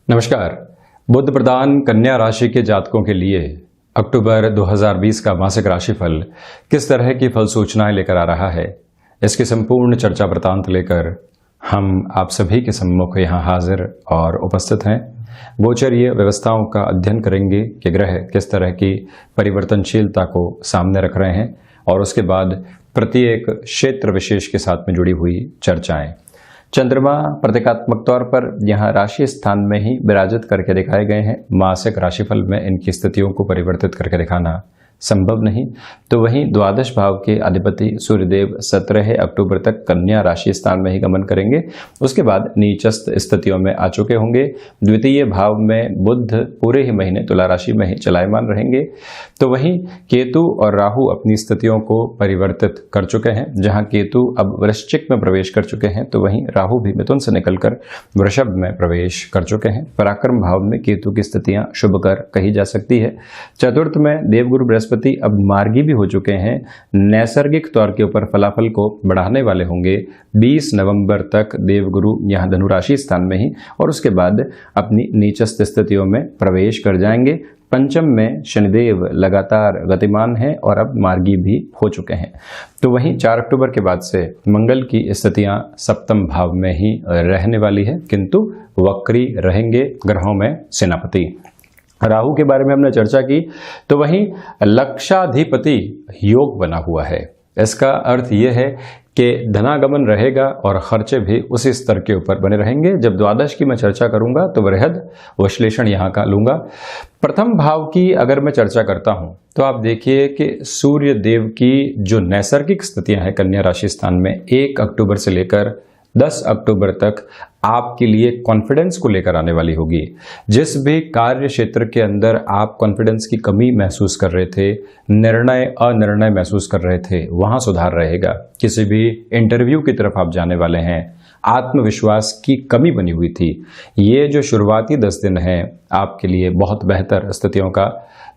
नमस्कार। बुध प्रधान कन्या राशि के जातकों के लिए अक्टूबर 2020 का मासिक राशिफल किस तरह की फल सूचनाएं लेकर आ रहा है, इसकी संपूर्ण चर्चा वृतांत लेकर हम आप सभी के सम्मुख यहाँ हाजिर और उपस्थित हैं। गोचरीय व्यवस्थाओं का अध्ययन करेंगे कि ग्रह किस तरह की परिवर्तनशीलता को सामने रख रहे हैं और उसके बाद प्रत्येक क्षेत्र विशेष के साथ में जुड़ी हुई चर्चाएं। चंद्रमा प्रतीकात्मक तौर पर यहाँ राशि स्थान में ही विराजित करके दिखाए गए हैं। मासिक राशिफल में इनकी स्थितियों को परिवर्तित करके दिखाना संभव नहीं। तो वहीं द्वादश भाव के अधिपति सूर्यदेव 17 अक्टूबर तक कन्या राशि स्थान में ही गमन करेंगे। उसके बाद नीचस्थ स्थितियों में आ चुके होंगे। द्वितीय भाव में बुध पूरे ही महीने तुला राशि में ही चलायमान रहेंगे। तो वहीं केतु और राहु अपनी स्थितियों को परिवर्तित कर चुके हैं। जहां केतु अब वृश्चिक में प्रवेश कर चुके हैं, तो वहीं राहु भी मिथुन से निकलकर वृषभ में प्रवेश कर चुके हैं। पराक्रम भाव में केतु की स्थितियां शुभकर कही जा सकती है। चतुर्थ में देवगुरु बृहस्पति अब मार्गी भी हो चुके हैं। नैसर्गिक तौर के ऊपर फलाफल को बढ़ाने वाले होंगे। 20 नवंबर तक देवगुरु यहां धनु राशि स्थान में ही और उसके बाद अपनी नीचस्थ स्थितियों में प्रवेश कर जाएंगे। पंचम में शनिदेव लगातार गतिमान हैं और अब मार्गी भी हो चुके हैं। तो वहीं 4 अक्टूबर के बाद से मंगल की स्थितियां सप्तम भाव में ही रहने वाली है, किंतु वक्री रहेंगे ग्रहों में सेनापति। राहु के बारे में हमने चर्चा की, तो वहीं लक्षाधिपति योग बना हुआ है। इसका अर्थ यह है कि धनागमन रहेगा और खर्चे भी उसी स्तर के ऊपर बने रहेंगे। जब द्वादश की मैं चर्चा करूंगा तो वृहद विश्लेषण यहाँ का लूंगा। प्रथम भाव की अगर मैं चर्चा करता हूं तो आप देखिए कि सूर्य देव की जो नैसर्गिक स्थितियां हैं कन्या राशि स्थान में 1 अक्टूबर से लेकर 10 अक्टूबर तक आपके लिए कॉन्फिडेंस को लेकर आने वाली होगी। जिस भी कार्य क्षेत्र के अंदर आप कॉन्फिडेंस की कमी महसूस कर रहे थे, निर्णय अनिर्णय महसूस कर रहे थे, वहां सुधार रहेगा। किसी भी इंटरव्यू की तरफ आप जाने वाले हैं, आत्मविश्वास की कमी बनी हुई थी। ये जो शुरुआती 10 दिन हैं आपके लिए बहुत बेहतर स्थितियों का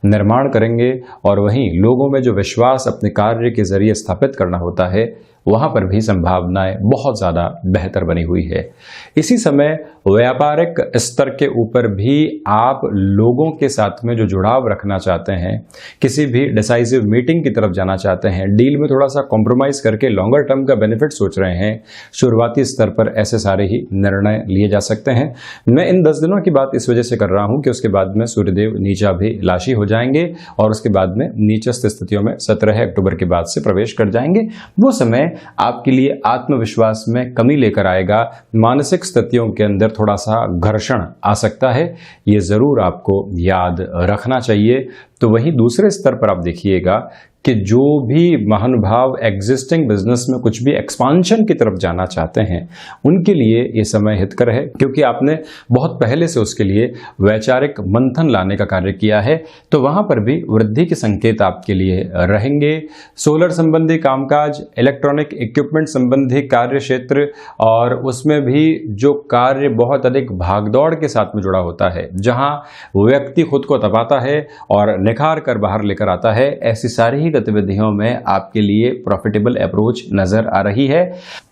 निर्माण करेंगे और वहीं लोगों में जो विश्वास अपने कार्य के जरिए स्थापित करना होता है, वहां पर भी संभावनाएं बहुत ज्यादा बेहतर बनी हुई है। इसी समय व्यापारिक स्तर के ऊपर भी आप लोगों के साथ में जो जुड़ाव रखना चाहते हैं, किसी भी डिसाइसिव मीटिंग की तरफ जाना चाहते हैं, डील में थोड़ा सा कॉम्प्रोमाइज करके लॉन्गर टर्म का बेनिफिट सोच रहे हैं, शुरुआती स्तर पर ऐसे सारे ही निर्णय लिए जा सकते हैं। मैं इन 10 दिनों की बात इस वजह से कर रहा हूं कि उसके बाद में सूर्यदेव नीचा भी राशि हो जाएंगे और उसके बाद में नीचस्थ स्थितियों में 17 अक्टूबर के बाद से प्रवेश कर जाएंगे। वो समय आपके लिए आत्मविश्वास में कमी लेकर आएगा। मानसिक स्थितियों के अंदर थोड़ा सा घर्षण आ सकता है, ये जरूर आपको याद रखना चाहिए। तो वहीं दूसरे स्तर पर आप देखिएगा कि जो भी महानुभाव एग्जिस्टिंग बिजनेस में कुछ भी एक्सपांशन की तरफ जाना चाहते हैं, उनके लिए ये समय हितकर है, क्योंकि आपने बहुत पहले से उसके लिए वैचारिक मंथन लाने का कार्य किया है। तो वहां पर भी वृद्धि के संकेत आपके लिए रहेंगे। सोलर संबंधी कामकाज, इलेक्ट्रॉनिक इक्विपमेंट संबंधी कार्य क्षेत्र और उसमें भी जो कार्य बहुत अधिक भागदौड़ के साथ में जुड़ा होता है, जहां व्यक्ति खुद को तपाता है और निखार कर बाहर लेकर आता है, ऐसी सारी गतिविधियों में आपके लिए प्रॉफिटेबल अप्रोच नजर आ रही है।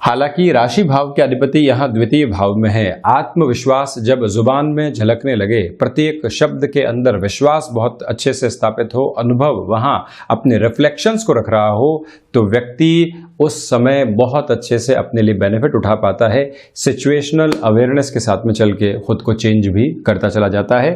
हालांकि राशि भाव के अधिपति यहां द्वितीय भाव में है। आत्मविश्वास जब जुबान में झलकने लगे, प्रत्येक शब्द के अंदर विश्वास बहुत अच्छे से स्थापित हो, अनुभव वहां अपने रिफ्लेक्शंस को रख रहा हो, तो व्यक्ति उस समय बहुत अच्छे से अपने लिए बेनिफिट उठा पाता है। सिचुएशनल अवेयरनेस के साथ में चल के खुद को चेंज भी करता चला जाता है।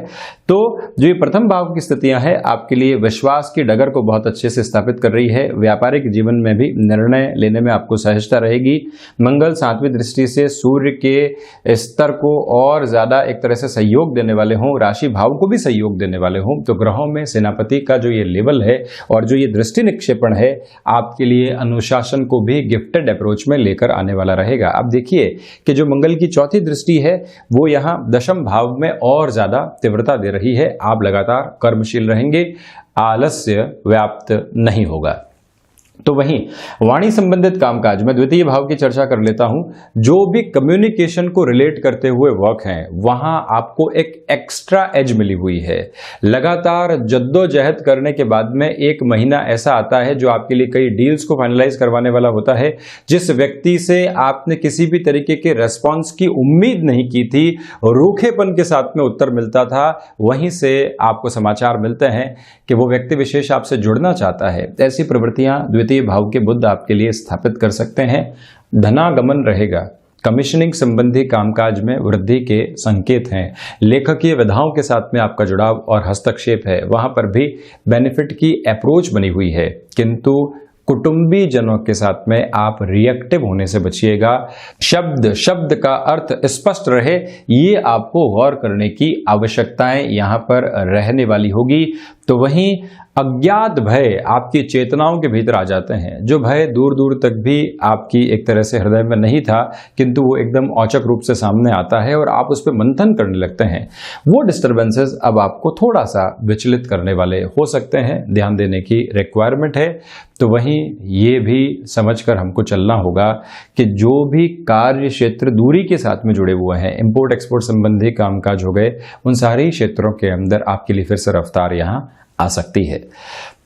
तो जो ये प्रथम भाव की स्थितियां हैं आपके लिए विश्वास की डगर को बहुत अच्छे से स्थापित कर रही है। व्यापारिक जीवन में भी निर्णय लेने में आपको सहजता रहेगी। मंगल 7वीं दृष्टि से सूर्य के स्तर को और ज्यादा एक तरह से सहयोग देने वाले हों, राशि भाव को भी सहयोग देने वाले हों, तो ग्रहों में सेनापति का जो ये लेवल है और जो ये दृष्टि निक्षेपण है आपके लिए अनुशासन को भी गिफ्टेड अप्रोच में लेकर आने वाला रहेगा। अब देखिए कि जो मंगल की चौथी दृष्टि है वो यहाँ दशम भाव में और ज्यादा तीव्रता दे रही है। आप लगातार कर्मशील रहेंगे, आलस्य व्याप्त नहीं होगा। तो वहीं वाणी संबंधित कामकाज में द्वितीय भाव की चर्चा कर लेता हूं। जो भी कम्युनिकेशन को रिलेट करते हुए वर्क हैं वहां आपको एक एक्स्ट्रा एज मिली हुई है। लगातार जद्दोजहद करने के बाद में एक महीना ऐसा आता है जो आपके लिए कई डील्स को फाइनलाइज करवाने वाला होता है। जिस व्यक्ति से आपने किसी भी तरीके के रेस्पॉन्स की उम्मीद नहीं की थी, रूखेपन के साथ में उत्तर मिलता था, वहीं से आपको समाचार मिलते हैं कि वो व्यक्ति विशेष आपसे जुड़ना चाहता है। ऐसी प्रवृत्तियां द्वितीय भाव के बुध आपके लिए स्थापित कर सकते हैं। धनागमन रहेगा। कमीशनिंग संबंधी कामकाज में वृद्धि के संकेत हैं। लेखकीय विधाओं के साथ में आपका जुड़ाव और हस्तक्षेप है, वहां पर भी बेनिफिट की अप्रोच बनी हुई है। किंतु कुटुंबी जनों के साथ में आप रिएक्टिव होने से बचिएगा। शब्द का अर्थ स्पष्ट रहे, ये आपको गौर करने की आवश्यकताएं यहां पर रहने वाली होगी। तो वहीं अज्ञात भय आपकी चेतनाओं के भीतर आ जाते हैं। जो भय दूर दूर तक भी आपकी एक तरह से हृदय में नहीं था, किंतु वो एकदम औचक रूप से सामने आता है और आप उस पर मंथन करने लगते हैं। वो डिस्टर्बेंसेस अब आपको थोड़ा सा विचलित करने वाले हो सकते हैं, ध्यान देने की रिक्वायरमेंट है। तो वहीं ये भी समझकर हमको चलना होगा कि जो भी कार्य क्षेत्र दूरी के साथ में जुड़े हुए हैं, इंपोर्ट एक्सपोर्ट संबंधी कामकाज हो गए, उन सारे क्षेत्रों के अंदर आपके लिए फिर से रफ्तार यहाँ आ सकती है।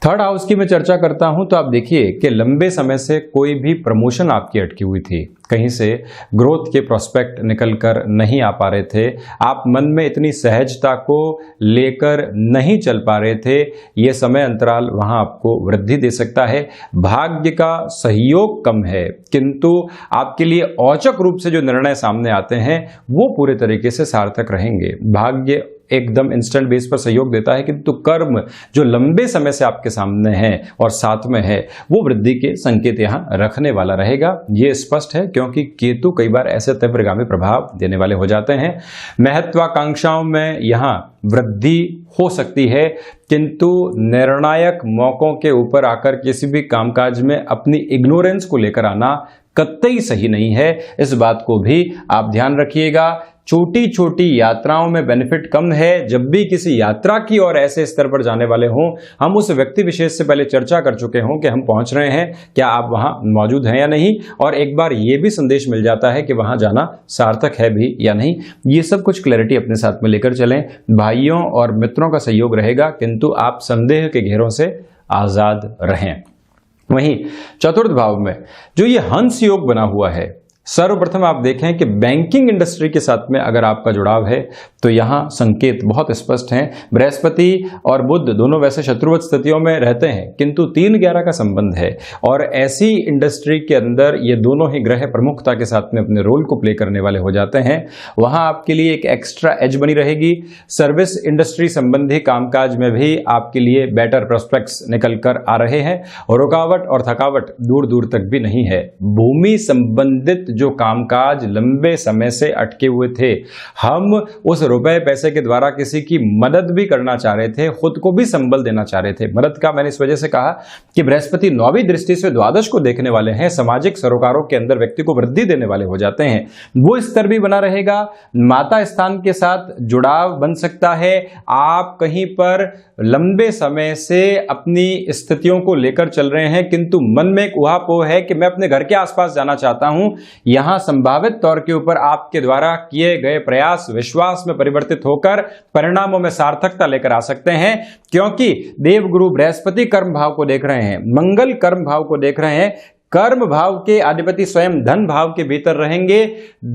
थर्ड हाउस की मैं चर्चा करता हूं तो आप देखिए कि लंबे समय से कोई भी प्रमोशन आपकी अटकी हुई थी, कहीं से ग्रोथ के प्रोस्पेक्ट निकल कर नहीं आ पा रहे थे, आप मन में इतनी सहजता को लेकर नहीं चल पा रहे थे, ये समय अंतराल वहां आपको वृद्धि दे सकता है। भाग्य का सहयोग कम है, किंतु आपके लिए औचक रूप से जो निर्णय सामने आते हैं वो पूरे तरीके से सार्थक रहेंगे। भाग्य एकदम इंस्टेंट बेस पर सहयोग देता है, किंतु कर्म जो लंबे समय से आपके सामने है और साथ में है, वो वृद्धि के संकेत यहां रखने वाला रहेगा। ये स्पष्ट है क्योंकि केतु कई बार ऐसे तीव्रगामी प्रभाव देने वाले हो जाते हैं। महत्वाकांक्षाओं में यहां वृद्धि हो सकती है, किंतु निर्णायक मौकों के ऊपर आकर किसी भी कामकाज में अपनी इग्नोरेंस को लेकर आना कतई सही नहीं है। इस बात को भी आप ध्यान रखिएगा। छोटी छोटी यात्राओं में बेनिफिट कम है। जब भी किसी यात्रा की और ऐसे स्तर पर जाने वाले हों, हम उस व्यक्ति विशेष से पहले चर्चा कर चुके हों कि हम पहुंच रहे हैं, क्या आप वहां मौजूद हैं या नहीं, और एक बार ये भी संदेश मिल जाता है कि वहां जाना सार्थक है भी या नहीं। ये सब कुछ क्लैरिटी अपने साथ में लेकर चलें। भाइयों और मित्रों का सहयोग रहेगा, किंतु आप संदेह के घेरों से आजाद रहें। वहीं चतुर्थ भाव में जो ये हंस योग बना हुआ है, सर्वप्रथम आप देखें कि बैंकिंग इंडस्ट्री के साथ में अगर आपका जुड़ाव है तो यहां संकेत बहुत स्पष्ट हैं। बृहस्पति और बुध दोनों वैसे शत्रुवत स्थितियों में रहते हैं, किंतु 3-11 का संबंध है और ऐसी इंडस्ट्री के अंदर ये दोनों ही ग्रह प्रमुखता के साथ में अपने रोल को प्ले करने वाले हो जाते हैं। वहां आपके लिए एक एक्स्ट्रा एज बनी रहेगी। सर्विस इंडस्ट्री संबंधी कामकाज में भी आपके लिए बेटर प्रोस्पेक्ट्स निकल कर आ रहे हैं और रुकावट और थकावट दूर दूर तक भी नहीं है। भूमि संबंधित जो कामकाज लंबे समय से अटके हुए थे, हम उस रुपए पैसे के द्वारा किसी की मदद भी करना चाह रहे थे, खुद को भी संबल देना चाह रहे थे। मदद का मैंने इस वजह से कहा कि बृहस्पति 9वीं दृष्टि से द्वादश को देखने वाले हैं, सामाजिक सरोकारों के अंदर व्यक्ति को वृद्धि देने वाले हो जाते हैं। वो स्तर भी बना रहेगा। माता स्थान के साथ जुड़ाव बन सकता है। आप कहीं पर लंबे समय से अपनी स्थितियों को लेकर चल रहे हैं, किंतु मन में एक उहापोह है कि मैं अपने घर के आसपास जाना चाहता हूं। यहां संभावित तौर के ऊपर आपके द्वारा किए गए प्रयास विश्वास में परिवर्तित होकर परिणामों में सार्थकता लेकर आ सकते हैं, क्योंकि देवगुरु बृहस्पति कर्म भाव को देख रहे हैं, मंगल कर्म भाव को देख रहे हैं। कर्म भाव के अधिपति स्वयं धन भाव के भीतर रहेंगे।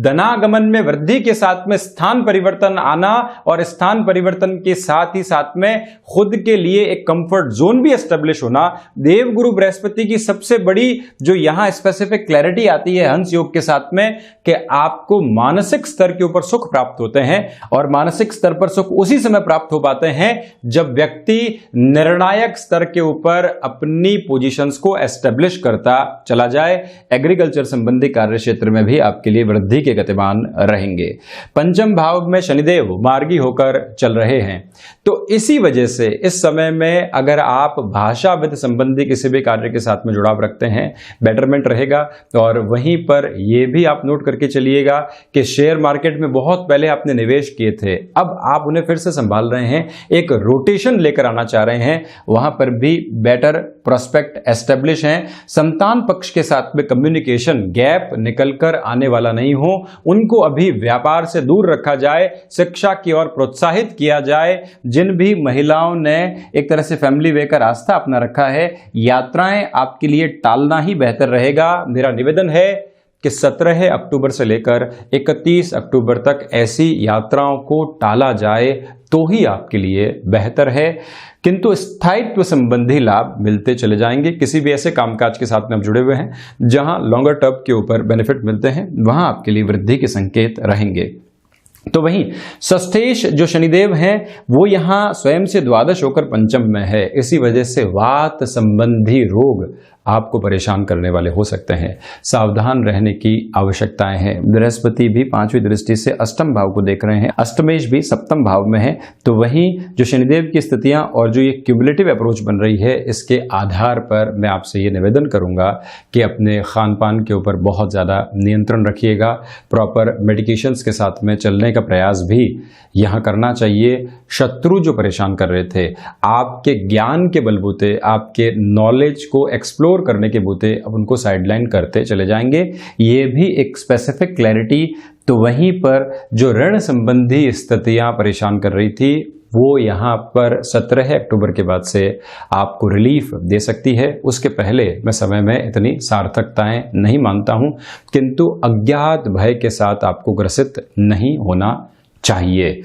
धनागमन में वृद्धि के साथ में स्थान परिवर्तन आना और स्थान परिवर्तन के साथ ही साथ में खुद के लिए एक कंफर्ट जोन भी एस्टेब्लिश होना। देवगुरु बृहस्पति की सबसे बड़ी जो यहां स्पेसिफिक क्लैरिटी आती है हंस योग के साथ में कि आपको मानसिक स्तर के ऊपर सुख प्राप्त होते हैं, और मानसिक स्तर पर सुख उसी समय प्राप्त हो पाते हैं जब व्यक्ति निर्णायक स्तर के ऊपर अपनी पोजीशंस को एस्टेब्लिश करता चला जाए। एग्रीकल्चर संबंधी कार्य क्षेत्र में भी आपके लिए वृद्धि के गतिमान रहेंगे। पंचम भाव में शनिदेव मार्गी होकर चल रहे हैं, तो इसी वजह से इस समय में अगर आप भाषाविद संबंधी किसी भी कार्य के साथ में जुड़ाव रखते हैं, बेटरमेंट रहेगा। और वहीं पर यह भी आप नोट करके चलिएगा कि शेयर मार्केट में बहुत पहले आपने निवेश किए थे, अब आप उन्हें फिर से संभाल रहे हैं, एक रोटेशन लेकर आना चाह रहे हैं, वहां पर भी बेटर प्रोस्पेक्ट एस्टेब्लिश हैं, संतान पक्ष के साथ में कम्युनिकेशन गैप निकलकर आने वाला नहीं हो, उनको अभी व्यापार से दूर रखा जाए, शिक्षा की ओर प्रोत्साहित किया जाए। जिन भी महिलाओं ने एक तरह से फैमिली वे का रास्ता अपना रखा है, यात्राएं आपके लिए टालना ही बेहतर रहेगा। मेरा निवेदन है कि 17 अक्टूबर से लेकर 31 अक्टूबर तक ऐसी यात्राओं को टाला जाए तो ही आपके लिए बेहतर है, किंतु स्थायित्व संबंधी लाभ मिलते चले जाएंगे। किसी भी ऐसे कामकाज के साथ में आप जुड़े हुए हैं जहां लॉन्गर टर्म के ऊपर बेनिफिट मिलते हैं, वहां आपके लिए वृद्धि के संकेत रहेंगे। तो वहीं षष्ठेश जो शनिदेव हैं वो यहां स्वयं से द्वादश होकर पंचम में है, इसी वजह से वात संबंधी रोग आपको परेशान करने वाले हो सकते हैं। सावधान रहने की आवश्यकताएं हैं। बृहस्पति भी 5वीं दृष्टि से अष्टम भाव को देख रहे हैं, अष्टमेश भी सप्तम भाव में है। तो वहीं जो शनिदेव की स्थितियां और जो ये क्यूमुलेटिव अप्रोच बन रही है, इसके आधार पर मैं आपसे ये निवेदन करूंगा कि अपने खान पान के ऊपर बहुत ज़्यादा नियंत्रण रखिएगा। प्रॉपर मेडिकेशंस के साथ में चलने का प्रयास भी यहाँ करना चाहिए। शत्रु जो परेशान कर रहे थे, आपके ज्ञान के बलबूते, आपके नॉलेज को एक्सप्लोर करने के बूते, अब उनको साइडलाइन करते चले जाएंगे। ये भी एक स्पेसिफिक क्लैरिटी। तो वहीं पर जो ऋण संबंधी स्थितियां परेशान कर रही थी, वो यहाँ पर 17 अक्टूबर के बाद से आपको रिलीफ दे सकती है। उसके पहले मैं समय में इतनी सार्थकताएं नहीं मानता हूं, किंतु अज्ञात भय के साथ आपको ग्रसित नहीं होना चाहिए।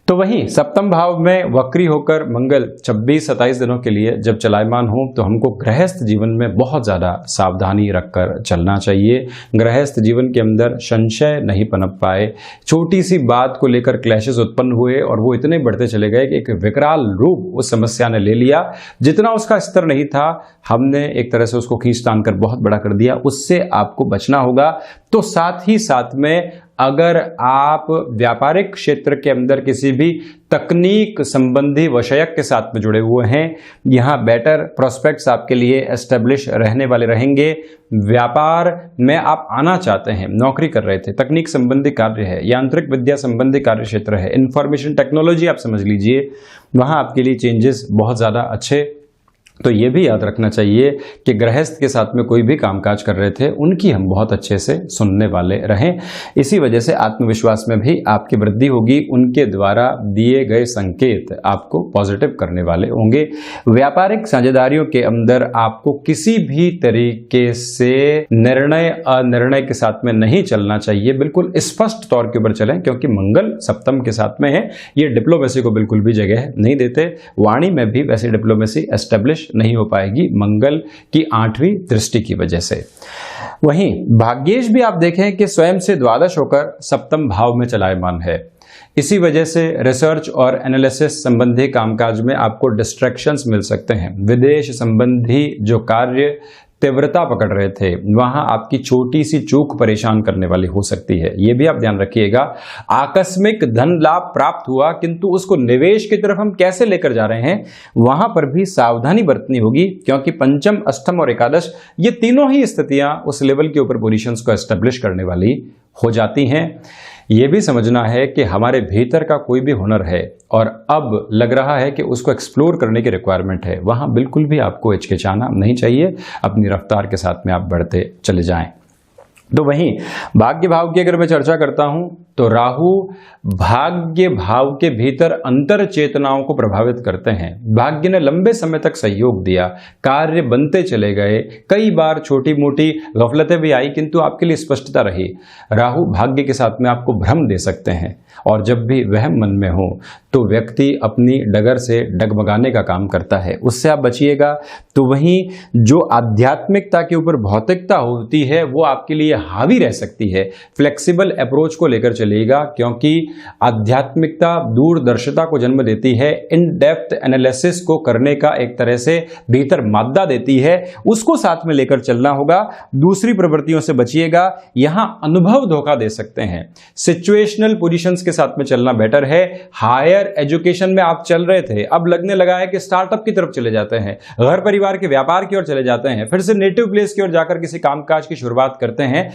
तो वहीं सप्तम भाव में वक्री होकर मंगल 26-27 दिनों के लिए जब चलायमान हो, तो हमको गृहस्थ जीवन में बहुत ज़्यादा सावधानी रखकर चलना चाहिए। गृहस्थ जीवन के अंदर संशय नहीं पनप पाए, छोटी सी बात को लेकर क्लैशेस उत्पन्न हुए और वो इतने बढ़ते चले गए कि एक विकराल रूप उस समस्या ने ले लिया। जितना उसका स्तर नहीं था, हमने एक तरह से उसको खींच तान कर बहुत बड़ा कर दिया। उससे आपको बचना होगा। तो साथ ही साथ में अगर आप व्यापारिक क्षेत्र के अंदर किसी भी तकनीक संबंधी विषयक के साथ में जुड़े हुए हैं, यहाँ बेटर प्रोस्पेक्ट्स आपके लिए एस्टेब्लिश रहने वाले रहेंगे। व्यापार में आप आना चाहते हैं, नौकरी कर रहे थे, तकनीक संबंधी कार्य है, यांत्रिक विद्या संबंधी कार्य क्षेत्र है, इंफॉर्मेशन टेक्नोलॉजी आप समझ लीजिए, वहाँ आपके लिए चेंजेस बहुत ज़्यादा अच्छे। तो ये भी याद रखना चाहिए कि गृहस्थ के साथ में कोई भी कामकाज कर रहे थे, उनकी हम बहुत अच्छे से सुनने वाले रहें। इसी वजह से आत्मविश्वास में भी आपकी वृद्धि होगी। उनके द्वारा दिए गए संकेत आपको पॉजिटिव करने वाले होंगे। व्यापारिक साझेदारियों के अंदर आपको किसी भी तरीके से निर्णय अनिर्णय के साथ में नहीं चलना चाहिए। बिल्कुल स्पष्ट तौर के ऊपर चलें, क्योंकि मंगल सप्तम के साथ में है। ये डिप्लोमेसी को बिल्कुल भी जगह नहीं देते। वाणी में भी वैसी डिप्लोमेसी एस्टेब्लिश नहीं हो पाएगी मंगल की 8वीं दृष्टि की वजह से। वहीं भाग्येश भी आप देखें कि स्वयं से द्वादश होकर सप्तम भाव में चलायमान है। इसी वजह से रिसर्च और एनालिसिस संबंधी कामकाज में आपको डिस्ट्रैक्शंस मिल सकते हैं। विदेश संबंधी जो कार्य तीव्रता पकड़ रहे थे, वहां आपकी छोटी सी चूक परेशान करने वाली हो सकती है। यह भी आप ध्यान रखिएगा। आकस्मिक धन लाभ प्राप्त हुआ, किंतु उसको निवेश की तरफ हम कैसे लेकर जा रहे हैं, वहां पर भी सावधानी बरतनी होगी, क्योंकि पंचम, अष्टम और एकादश ये तीनों ही स्थितियां उस लेवल के ऊपर पोजीशंस को एस्टेब्लिश करने वाली हो जाती हैं। ये भी समझना है कि हमारे भीतर का कोई भी हुनर है और अब लग रहा है कि उसको एक्सप्लोर करने की रिक्वायरमेंट है, वहां बिल्कुल भी आपको हिचकिचाना नहीं चाहिए। अपनी रफ्तार के साथ में आप बढ़ते चले जाएं। तो वहीं भाग्य भाव की अगर मैं चर्चा करता हूं, तो राहु भाग्य भाव के भीतर अंतर चेतनाओं को प्रभावित करते हैं। भाग्य ने लंबे समय तक सहयोग दिया, कार्य बनते चले गए, कई बार छोटी मोटी गफलतें भी आई, किंतु आपके लिए स्पष्टता रही। राहु भाग्य के साथ में आपको भ्रम दे सकते हैं, और जब भी वहम मन में हो तो व्यक्ति अपनी डगर से डगमगाने का काम करता है, उससे आप बचिएगा। तो वहीं जो आध्यात्मिकता के ऊपर भौतिकता होती है, वो आपके लिए हावी रह सकती है। फ्लेक्सिबल अप्रोच को लेकर चलिएगा, क्योंकि आध्यात्मिकता दूरदर्शिता को जन्म देती है, इन डेप्थ एनालिसिस को करने का एक तरह से भीतर मादा देती है, उसको साथ में लेकर चलना होगा। दूसरी प्रवृत्तियों से बचिएगा, यहां अनुभव धोखा दे सकते हैं। सिचुएशनल पोजीशंस के साथ में चलना बेटर है। हायर एजुकेशन में आप चल रहे थे, अब लगने लगा है कि स्टार्टअप की तरफ चले जाते हैं, घर परिवार के व्यापार की ओर चले जाते हैं, फिर से नेटिव प्लेस की ओर जाकर किसी कामकाज की शुरुआत करते हैं।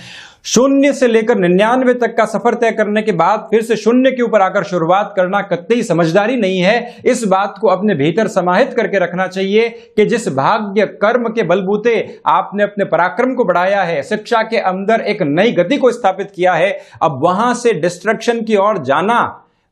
शून्य से लेकर 99 तक का सफर तय करने के बाद फिर से शून्य के ऊपर आकर शुरुआत करना कतई समझदारी नहीं है। इस बात को अपने भीतर समाहित करके रखना चाहिए कि जिस भाग्य कर्म के बलबूते आपने अपने पराक्रम को बढ़ाया है, शिक्षा के अंदर एक नई गति को स्थापित किया है, अब वहां से डिस्ट्रक्शन की ओर जाना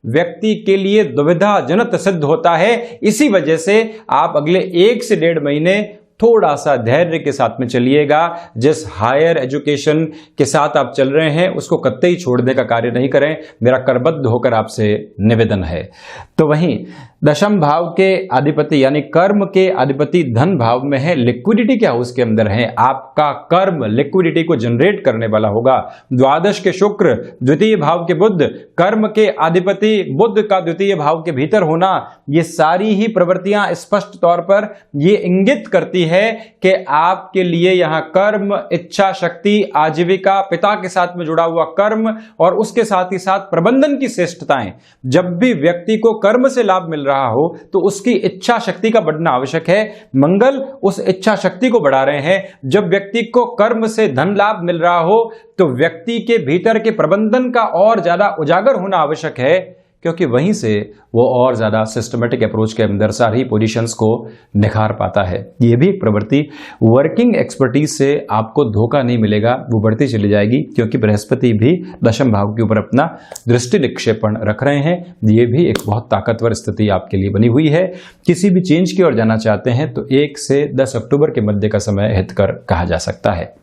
व्यक्ति के लिए दुविधाजनक सिद्ध होता है। इसी वजह से आप अगले 1 से 1.5 महीने थोड़ा सा धैर्य के साथ में चलिएगा। जिस हायर एजुकेशन के साथ आप चल रहे हैं उसको कतई छोड़ने का कार्य नहीं करें, मेरा करबद्ध होकर आपसे निवेदन है। तो वहीं दशम भाव के अधिपति यानी कर्म के अधिपति धन भाव में है, लिक्विडिटी क्या उसके अंदर है, आपका कर्म लिक्विडिटी को जनरेट करने वाला होगा। द्वादश के शुक्र, द्वितीय भाव के बुध, कर्म के अधिपति बुध का द्वितीय भाव के भीतर होना, ये सारी ही प्रवृत्तियां स्पष्ट तौर पर ये इंगित करती है कि आपके लिए यहां कर्म, इच्छा शक्ति, आजीविका, पिता के साथ में जुड़ा हुआ कर्म और उसके साथ ही साथ प्रबंधन की श्रेष्ठताएं, जब भी व्यक्ति को कर्म से लाभ मिल रहा हो तो उसकी इच्छा शक्ति का बढ़ना आवश्यक है। मंगल उस इच्छा शक्ति को बढ़ा रहे हैं। जब व्यक्ति को कर्म से धन लाभ मिल रहा हो तो व्यक्ति के भीतर के प्रबंधन का और ज्यादा उजागर होना आवश्यक है, क्योंकि वहीं से वो और ज्यादा सिस्टमेटिक अप्रोच के अंदर सारी पोजीशंस को निखार पाता है। ये भी एक प्रवृत्ति वर्किंग एक्सपर्टीज से आपको धोखा नहीं मिलेगा, वो बढ़ती चली जाएगी, क्योंकि बृहस्पति भी दशम भाव के ऊपर अपना दृष्टि निक्षेपण रख रहे हैं। ये भी एक बहुत ताकतवर स्थिति आपके लिए बनी हुई है। किसी भी चेंज की ओर जाना चाहते हैं तो 1 से 10 अक्टूबर के मध्य का समय हितकर कहा जा सकता है।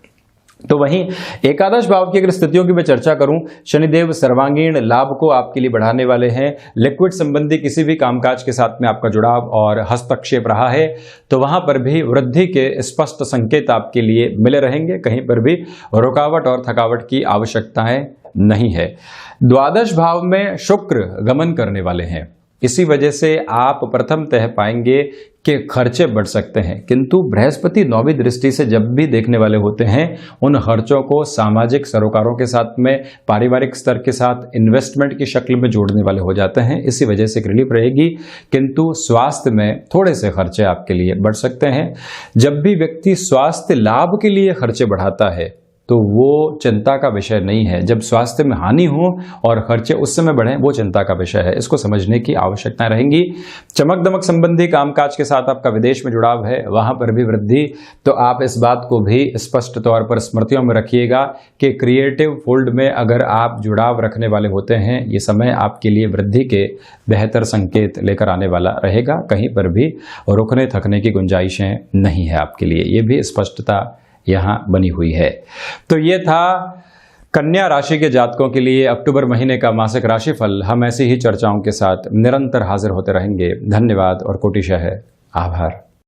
तो वहीं एकादश भाव की अगर स्थितियों की मैं चर्चा करूं, शनिदेव सर्वांगीण लाभ को आपके लिए बढ़ाने वाले हैं। लिक्विड संबंधी किसी भी कामकाज के साथ में आपका जुड़ाव और हस्तक्षेप रहा है तो वहां पर भी वृद्धि के स्पष्ट संकेत आपके लिए मिले रहेंगे। कहीं पर भी रुकावट और थकावट की आवश्यकताएं नहीं है। द्वादश भाव में शुक्र गमन करने वाले हैं, इसी वजह से आप प्रथम तह पाएंगे कि खर्चे बढ़ सकते हैं, किंतु बृहस्पति 9वीं दृष्टि से जब भी देखने वाले होते हैं उन खर्चों को सामाजिक सरोकारों के साथ में, पारिवारिक स्तर के साथ इन्वेस्टमेंट की शक्ल में जोड़ने वाले हो जाते हैं। इसी वजह से रिलीफ रहेगी, किंतु स्वास्थ्य में थोड़े से खर्चे आपके लिए बढ़ सकते हैं। जब भी व्यक्ति स्वास्थ्य लाभ के लिए खर्चे बढ़ाता है तो वो चिंता का विषय नहीं है। जब स्वास्थ्य में हानि हो और खर्चे उस समय बढ़े, वो चिंता का विषय है। इसको समझने की आवश्यकता रहेंगी। चमक दमक संबंधी कामकाज के साथ आपका विदेश में जुड़ाव है, वहां पर भी वृद्धि। तो आप इस बात को भी स्पष्ट तौर पर स्मृतियों में रखिएगा कि क्रिएटिव फील्ड में अगर आप जुड़ाव रखने वाले होते हैं, ये समय आपके लिए वृद्धि के बेहतर संकेत लेकर आने वाला रहेगा। कहीं पर भी रुकने थकने की गुंजाइशें नहीं है आपके लिए, ये भी स्पष्टता यहां बनी हुई है। तो ये था कन्या राशि के जातकों के लिए अक्टूबर महीने का मासिक राशिफल। हम ऐसी ही चर्चाओं के साथ निरंतर हाजिर होते रहेंगे। धन्यवाद और कोटिशः आभार।